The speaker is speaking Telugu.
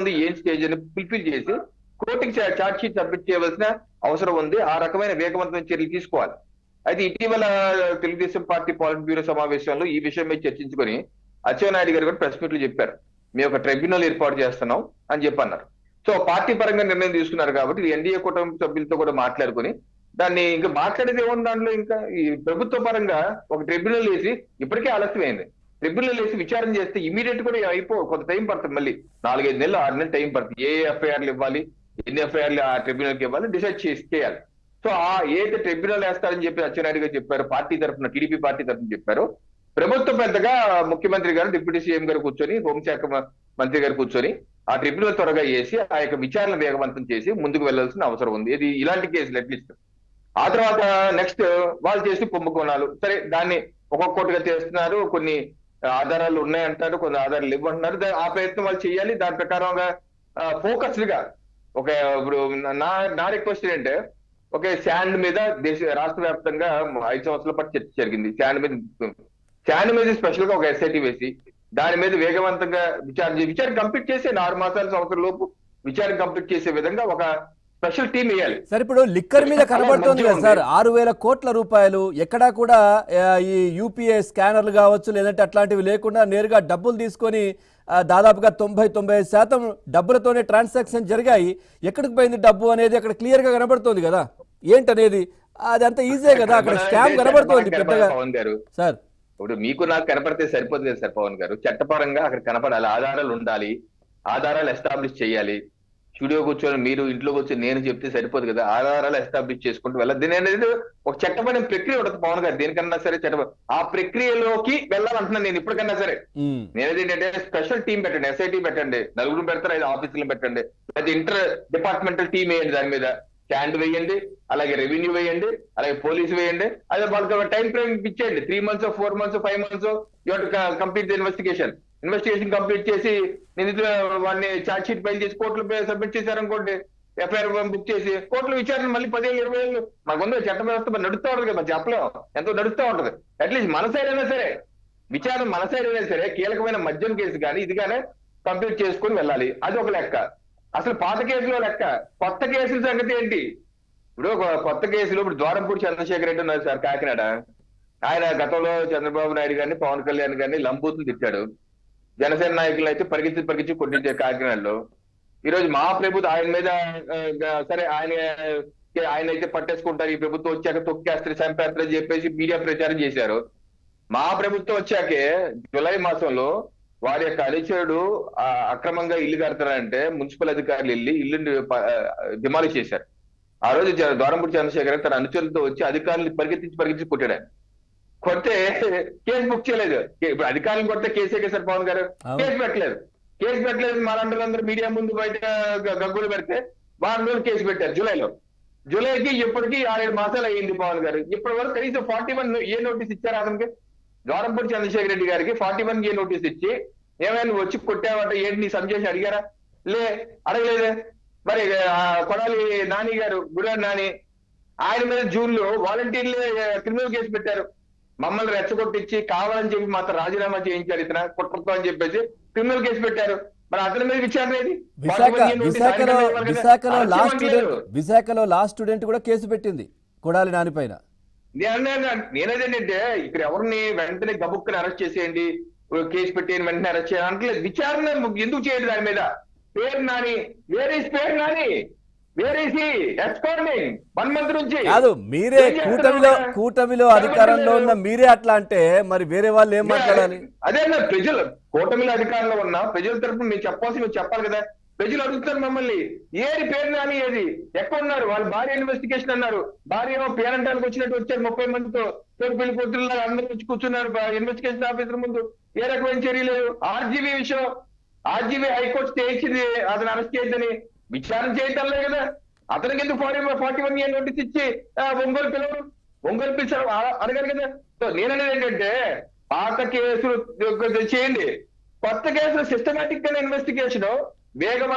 ఉంది, ఏం స్టేజ్ అని ఫుల్ఫిల్ చేసి కోర్టుకి ఛార్జ్ షీట్ సబ్మిట్ చేయవలసిన అవసరం ఉంది. ఆ రకమైన వేగవంతమైన చర్యలు తీసుకోవాలి. అయితే ఇటీవల తెలుగుదేశం పార్టీ పాలిట్ బ్యూరో సమావేశంలో ఈ విషయం మీద చర్చించుకొని అచ్చెన్నాయుడు గారు కూడా ప్రెస్ మీట్లు చెప్పారు. మేము ఒక ట్రైబ్యునల్ ఏర్పాటు చేస్తున్నాం అని చెప్పన్నారు. సో పార్టీ పరంగా నిర్ణయం తీసుకున్నారు కాబట్టి ఎన్డీఏ కుటుంబ సభ్యులతో కూడా మాట్లాడుకుని దాన్ని ఇంకా మాట్లాడేది ఏముంది దాంట్లో, ఇంకా ఈ ప్రభుత్వ పరంగా ఒక ట్రిబ్యునల్ వేసి, ఇప్పటికే ఆలస్యమైంది, ట్రిబ్యునల్ వేసి విచారణ చేస్తే ఇమీడియట్ కూడా కొంత టైం పడుతుంది, మళ్ళీ 4-5 నెలలు 6 నెలలు టైం పడుతుంది. ఏ ఎఫ్ఐఆర్లు ఇవ్వాలి, ఎన్ని ఎఫ్ఐఆర్లు ఆ ట్రిబ్యునల్కి ఇవ్వాలి డిసైడ్ చేయాలి. సో ఆ ఏదైతే ట్రిబ్యునల్ వేస్తారని చెప్పి అచ్చెన్నాయుడు గారు చెప్పారు, పార్టీ తరఫున టీడీపీ పార్టీ తరఫున చెప్పారు. ప్రభుత్వం పెద్దగా ముఖ్యమంత్రి గారు, డిప్యూటీ సీఎం గారు కూర్చొని, హోంశాఖ మంత్రి గారు కూర్చొని ఆ ట్రిబ్యునల్ త్వరగా చేసి ఆ యొక్క విచారణ వేగవంతం చేసి ముందుకు వెళ్లాల్సిన అవసరం ఉంది. ఇది ఇలాంటి కేసులు అట్లీస్ట్. ఆ తర్వాత నెక్స్ట్ వాళ్ళు చేసి కుంభకోణాలు, సరే దాన్ని ఒక్కొక్కటిగా చేస్తున్నారు. కొన్ని ఆధారాలు ఉన్నాయంటారు, కొన్ని ఆధారాలు ఇవ్వంటున్నారు. ఆ ప్రయత్నం వాళ్ళు చేయాలి. దాని ప్రకారంగా ఫోకస్డ్ గా ఒక ఇప్పుడు నా రిక్వెస్ట్ ఏంటంటే, ఒక శాండ్ మీద రాష్ట్ర వ్యాప్తంగా 5 సంవత్సరాల పాటు చర్చ జరిగింది. శాండ్ మీద స్పెషల్ గా ఒక ఎస్ఐటీ వేసి దాని మీద వేగవంతంగా విచారణ కంప్లీట్ చేసే 6 మాసాల సంవత్సరం లోపు విచారణ కంప్లీట్ చేసే విధంగా ఒక స్పెషల్ టీం వేయాలి. సార్ ఇప్పుడు లిక్కర్ మీద కనబడుతోంది కదా సార్, 6,000 కోట్ల రూపాయలు ఎక్కడా కూడా ఈ యూపీఐ స్కానర్లు కావచ్చు లేదంటే అట్లాంటివి లేకుండా నేరుగా డబ్బులు తీసుకొని దాదాపుగా 90-95% డబ్బులతోనే ట్రాన్సాక్షన్ జరిగాయి. ఎక్కడికి పోయింది డబ్బు అనేది అక్కడ క్లియర్ గా కనబడుతోంది కదా, ఏంటనేది అది అంత ఈజీయే కదా, అక్కడ స్కామ్ కనబడుతోంది పెద్దగా. సార్ ఇప్పుడు మీకు నాకు కనపడితే సరిపోతుంది కదా సార్ పవన్ గారు, చట్టపరంగా అక్కడ కనపడాలి, ఆధారాలు ఉండాలి, ఆధారాలు ఎస్టాబ్లిష్ చేయాలి. స్టూడియో కూర్చొని మీరు ఇంట్లో కూర్చొని నేను చెప్తే సరిపోదు కదా, ఆధారాలు ఎస్టాబ్లిష్ చేసుకుంటూ వెళ్ళాలి. దీని అనేది ఒక చట్టపరమైన ప్రక్రియ ఉంటుంది పవన్ గారు, దేనికన్నా సరే ఆ ప్రక్రియలోకి వెళ్ళాలంటున్నాను నేను. ఇప్పటికన్నా సరే నేనేంటంటే స్పెషల్ టీం పెట్టండి, ఎస్ఐటీ పెట్టండి, 4 పెడతారు, 5 ఆఫీసులు పెట్టండి, అది ఇంటర్ డిపార్ట్మెంటల్ టీం వేయండి, దాని మీద స్టాండ్ వేయండి, అలాగే రెవెన్యూ వేయండి, అలాగే పోలీసు వేయండి. అదే వాళ్ళకి టైం ఫ్రేమ్ ఇచ్చేయండి, 3 months 4 months 5 months you have to complete the investigation complete చేసి వాడిని ఛార్జ్ షీట్ ఫైల్ చేసి కోర్టులో సబ్మిట్ చేశారనుకోండి, ఎఫ్ఐఆర్ బుక్ చేసి కోర్టులో విచారణ మళ్ళీ 10-20 ఏళ్ళు మాకుందో చట్ట వ్యవస్థ నడుస్తూ ఉంటుంది కదా, చెప్పలేం ఎంతో నడుస్తూ ఉంటది. అట్లీస్ట్ మన సైడ్ అయినా సరే విచారణ, మన సైడ్ అయినా సరే కీలకమైన మద్యం కేసు కానీ ఇది కానీ కంప్లీట్ చేసుకుని వెళ్ళాలి. అది ఒక లెక్క. అసలు పాత కేసులో లెక్క, కొత్త కేసుల సంగతి ఏంటి? ఇప్పుడు కొత్త కేసులో ఇప్పుడు ద్వారంపూడి చంద్రశేఖర్ రెడ్డి ఉన్నారు సార్, కాకినాడ. ఆయన గతంలో చంద్రబాబు నాయుడు గారిని, పవన్ కళ్యాణ్ గారిని లంబూతులు తిట్టాడు. జనసేన నాయకులు అయితే పరిగించి కొట్టించారు కాకినాడలో. ఈ రోజు మా ప్రభుత్వం ఆయన మీద సరే ఆయన అయితే పట్టేసుకుంటారు, ఈ ప్రభుత్వం వచ్చాక తొక్కేస్తారు, చంపేస్తారు అని చెప్పేసి మీడియా ప్రచారం చేశారు. మా ప్రభుత్వం వచ్చాకే జూలై మాసంలో వారి యొక్క అనుచరుడు అక్రమంగా ఇల్లు కడతారంటే మున్సిపల్ అధికారులు వెళ్ళి ఇల్లు డిమాలిష్ చేశారు. ఆ రోజు ద్వారంపూడి చంద్రశేఖర్ తన అనుచరులతో వచ్చి అధికారులు పరిగెత్తించి కొట్టాడు. కొడితే కేసు బుక్ చేయలేదు. ఇప్పుడు అధికారులు కొడితే కేసే సార్ పవన్ గారు, కేసు పెట్టలేదు. మనందరూ మీడియా ముందు బయట గగ్గులు పెడితే వారం రోజులు కేసు పెట్టారు జూలైకి ఇప్పటికీ 6-7 మాసాలు అయ్యింది పవన్ గారు. ఇప్పటి వరకు కనీసం 41A నోటీస్ ఇచ్చారు అతనికి, ద్వారంపూడి చంద్రశేఖర్ రెడ్డి గారికి 41A నోటీస్ ఇచ్చి ఏమైనా వచ్చి కొట్టావంటే ఏంటి నీ సంజేసి అడిగారా? అడగలేదే. మరి కొడాలి నాని గారు, గుడారి నాని, ఆయన మీద జూన్ లో వాలంటీర్లే క్రిమినల్ కేసు పెట్టారు. మమ్మల్ని రెచ్చగొట్టించి కావాలని చెప్పి మాత్రం రాజీనామా చేయించారు, ఇతర కొట్టుకుంటాం అని చెప్పేసి క్రిమినల్ కేసు పెట్టారు. మరి అతని మీద విచారణ ఏది? విశాఖలో లాస్ట్ స్టూడెంట్ కూడా కేసు పెట్టింది కొడాలి నాని పైన. నేనేదేంటంటే ఇక్కడ ఎవరిని వెంటనే గబుక్కుని అరెస్ట్ చేసేయండి, కేసు పెట్టేయండి, వెంటనే అరెస్ట్ చేయాలి అంటలేదు. విచారణ ఎందుకు చేయండి దాని మీద? పేరు నాని, పేరు నాని కాదు, మీరే కూటమిలో అధికారంలో ఉన్న మీరే అట్లా అంటే మరి వేరే వాళ్ళు ఏం మాట్లాడాలి? అదే ప్రజలు కూటమిలో అధికారంలో ఉన్న ప్రజల తరఫున మీరు చెప్పాలి కదా. ప్రజలు అడుగుతారు మమ్మల్ని, ఏది పేరు నాని, ఏది ఎక్కడున్నారు? వాళ్ళు భార్య ఇన్వెస్టిగేషన్ అన్నారు, భార్య ఏమో పేరంటానికి వచ్చినట్టు వచ్చారు 30 మందితో, పెళ్లి కూతురులాగా అందరూ వచ్చి కూర్చున్నారు ఇన్వెస్టిగేషన్ ఆఫీసర్ ముందు. ఏ రకమైన చర్య లేదు. ఆర్జీవీ విషయం, ఆర్జీవీ హైకోర్టు స్టే ఇచ్చింది అతను అరెస్ట్ చేయొద్దని, విచారణ చేయటంలే కదా. అతనికి ఎందుకు 41A నోటీస్ ఇచ్చి ఒంగోలు పిలిచారు అడగాలి కదా. సో నేననేది ఏంటంటే పాత కేసులు చేయండి, కొత్త కేసులు సిస్టమేటిక్ గా ఇన్వెస్టిగేషన్ వేగం